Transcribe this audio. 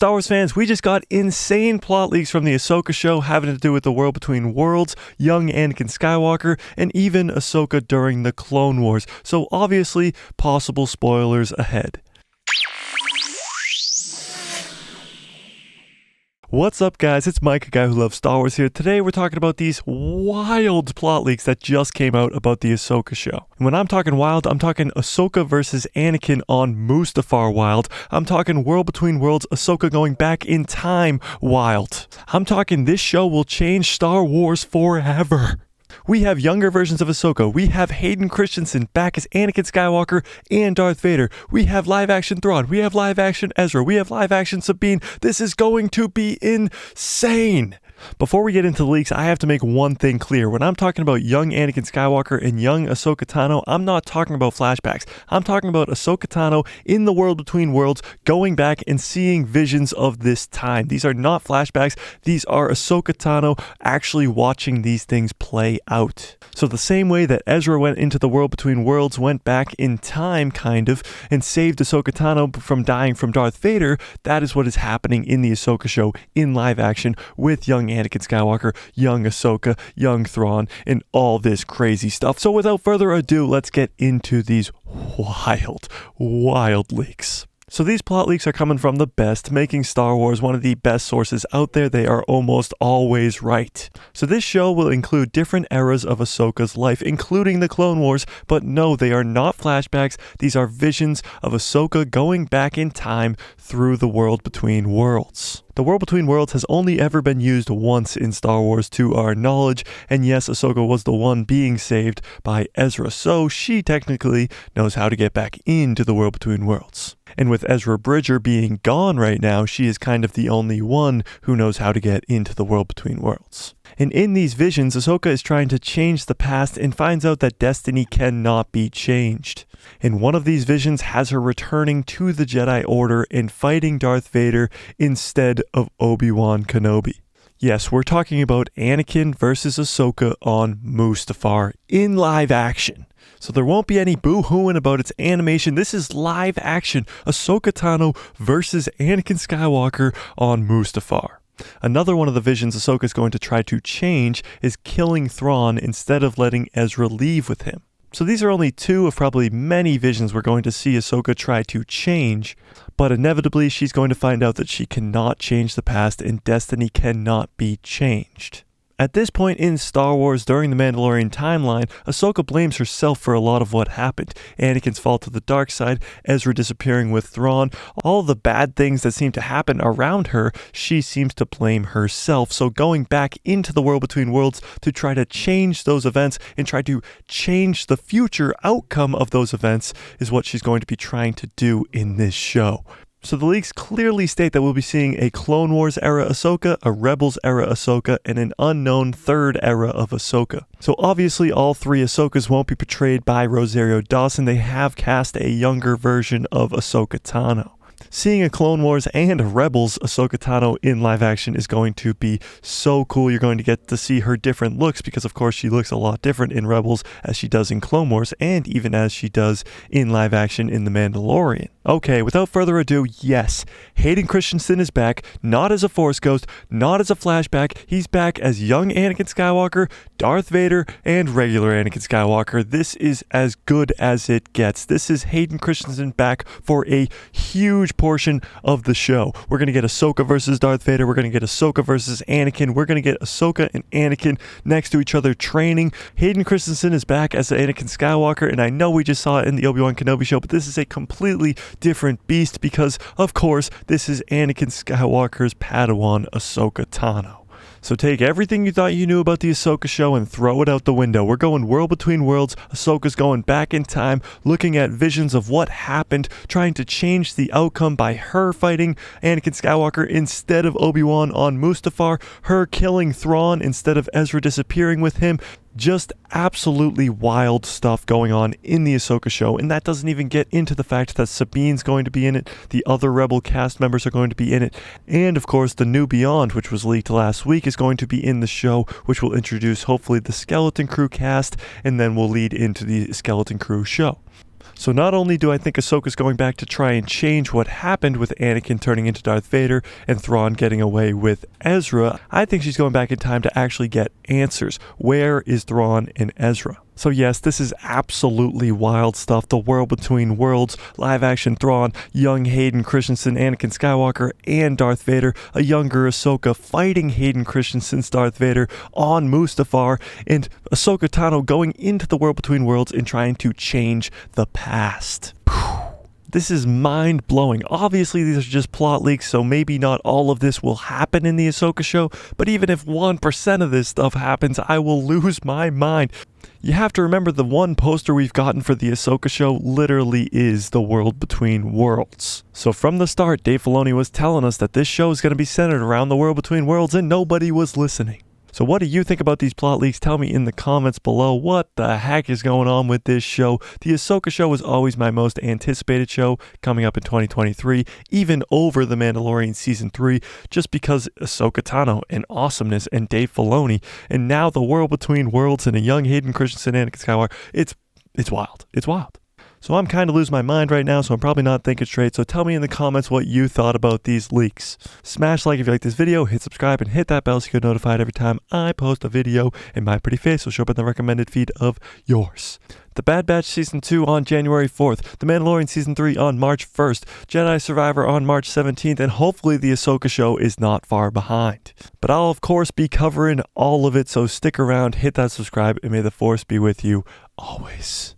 Star Wars fans, we just got insane plot leaks from the Ahsoka show having to do with the world between worlds, young Anakin Skywalker, and even Ahsoka during the Clone Wars. So obviously, possible spoilers ahead. What's up guys, it's Mike, a guy who loves Star Wars here. Today we're talking about these wild plot leaks that just came out about the Ahsoka show. And when I'm talking wild, I'm talking Ahsoka versus Anakin on Mustafar wild. I'm talking World Between Worlds, Ahsoka going back in time wild. I'm talking this show will change Star Wars forever. We have younger versions of Ahsoka. We have Hayden Christensen back as Anakin Skywalker and Darth Vader. We have live-action Thrawn. We have live-action Ezra. We have live-action Sabine. This is going to be insane. Before we get into the leaks, I have to make one thing clear. When I'm talking about young Anakin Skywalker and young Ahsoka Tano, I'm not talking about flashbacks. I'm talking about Ahsoka Tano in the World Between Worlds, going back and seeing visions of this time. These are not flashbacks. These are Ahsoka Tano actually watching these things play out. So the same way that Ezra went into the World Between Worlds, went back in time, kind of, and saved Ahsoka Tano from dying from Darth Vader, that is what is happening in the Ahsoka show in live action with young Anakin Skywalker, young Ahsoka, young Thrawn, and all this crazy stuff. So without further ado, let's get into these wild leaks. So these plot leaks are coming from the best, making Star Wars one of the best sources out there. They are almost always right. So this show will include different eras of Ahsoka's life, including the Clone Wars, but no, they are not flashbacks. These are visions of Ahsoka going back in time through the World Between Worlds. The World Between Worlds has only ever been used once in Star Wars to our knowledge, and yes, Ahsoka was the one being saved by Ezra, so she technically knows how to get back into the World Between Worlds. And with Ezra Bridger being gone right now, she is kind of the only one who knows how to get into the World Between Worlds. And in these visions, Ahsoka is trying to change the past and finds out that destiny cannot be changed. And one of these visions has her returning to the Jedi Order and fighting Darth Vader instead of Obi-Wan Kenobi. Yes, we're talking about Anakin versus Ahsoka on Mustafar in live action. So there won't be any boo-hooing about its animation. This is live action. Ahsoka Tano versus Anakin Skywalker on Mustafar. Another one of the visions Ahsoka is going to try to change is killing Thrawn instead of letting Ezra leave with him. So these are only two of probably many visions we're going to see Ahsoka try to change, but inevitably she's going to find out that she cannot change the past and destiny cannot be changed. At this point in Star Wars, during the Mandalorian timeline, Ahsoka blames herself for a lot of what happened. Anakin's fall to the dark side, Ezra disappearing with Thrawn, all the bad things that seem to happen around her, she seems to blame herself. So going back into the World Between Worlds to try to change those events and try to change the future outcome of those events is what she's going to be trying to do in this show. So the leaks clearly state that we'll be seeing a Clone Wars era Ahsoka, a Rebels era Ahsoka, and an unknown third era of Ahsoka. So obviously all three Ahsokas won't be portrayed by Rosario Dawson. They have cast a younger version of Ahsoka Tano. Seeing a Clone Wars and a Rebels Ahsoka Tano in live action is going to be so cool. You're going to get to see her different looks because, of course, she looks a lot different in Rebels as she does in Clone Wars and even as she does in live action in The Mandalorian. Okay, without further ado, yes, Hayden Christensen is back, not as a Force Ghost, not as a flashback. He's back as young Anakin Skywalker, Darth Vader, and regular Anakin Skywalker. This is as good as it gets. This is Hayden Christensen back for a huge portion of the show. We're going to get Ahsoka versus Darth Vader. We're going to get Ahsoka versus Anakin. We're going to get Ahsoka and Anakin next to each other training. Hayden Christensen is back as Anakin Skywalker, and I know we just saw it in the Obi-Wan Kenobi show, but this is a completely different beast because, of course, this is Anakin Skywalker's Padawan, Ahsoka Tano. So take everything you thought you knew about the Ahsoka show and throw it out the window. We're going World Between Worlds. Ahsoka's going back in time, looking at visions of what happened, trying to change the outcome by her fighting Anakin Skywalker instead of Obi-Wan on Mustafar, her killing Thrawn instead of Ezra disappearing with him. Just absolutely wild stuff going on in the Ahsoka show, and that doesn't even get into the fact that Sabine's going to be in it, the other Rebel cast members are going to be in it, and of course the new Beyond, which was leaked last week, is going to be in the show, which will introduce hopefully the Skeleton Crew cast, and then will lead into the Skeleton Crew show. So not only do I think Ahsoka's going back to try and change what happened with Anakin turning into Darth Vader and Thrawn getting away with Ezra, I think she's going back in time to actually get answers. Where is Thrawn and Ezra? So yes, this is absolutely wild stuff. The World Between Worlds, live-action Thrawn, young Hayden Christensen, Anakin Skywalker, and Darth Vader, a younger Ahsoka fighting Hayden Christensen's Darth Vader on Mustafar, and Ahsoka Tano going into the World Between Worlds and trying to change the past. This is mind-blowing. Obviously, these are just plot leaks, so maybe not all of this will happen in the Ahsoka show, but even if 1% of this stuff happens, I will lose my mind. You have to remember the one poster we've gotten for the Ahsoka show literally is the World Between Worlds. So from the start, Dave Filoni was telling us that this show is going to be centered around the World Between Worlds, and nobody was listening. So what do you think about these plot leaks? Tell me in the comments below. What the heck is going on with this show? The Ahsoka show was always my most anticipated show coming up in 2023, even over The Mandalorian Season 3, just because Ahsoka Tano and awesomeness and Dave Filoni, and now the World Between Worlds and a young Hayden Christensen and Anakin Skywalker. It's wild. It's wild. So I'm kind of losing my mind right now, so I'm probably not thinking straight. So tell me in the comments what you thought about these leaks. Smash like if you like this video, hit subscribe, and hit that bell so you get notified every time I post a video, and my pretty face will show up in the recommended feed of yours. The Bad Batch Season 2 on January 4th, The Mandalorian Season 3 on March 1st, Jedi Survivor on March 17th, and hopefully the Ahsoka show is not far behind. But I'll of course be covering all of it, so stick around, hit that subscribe, and may the Force be with you always.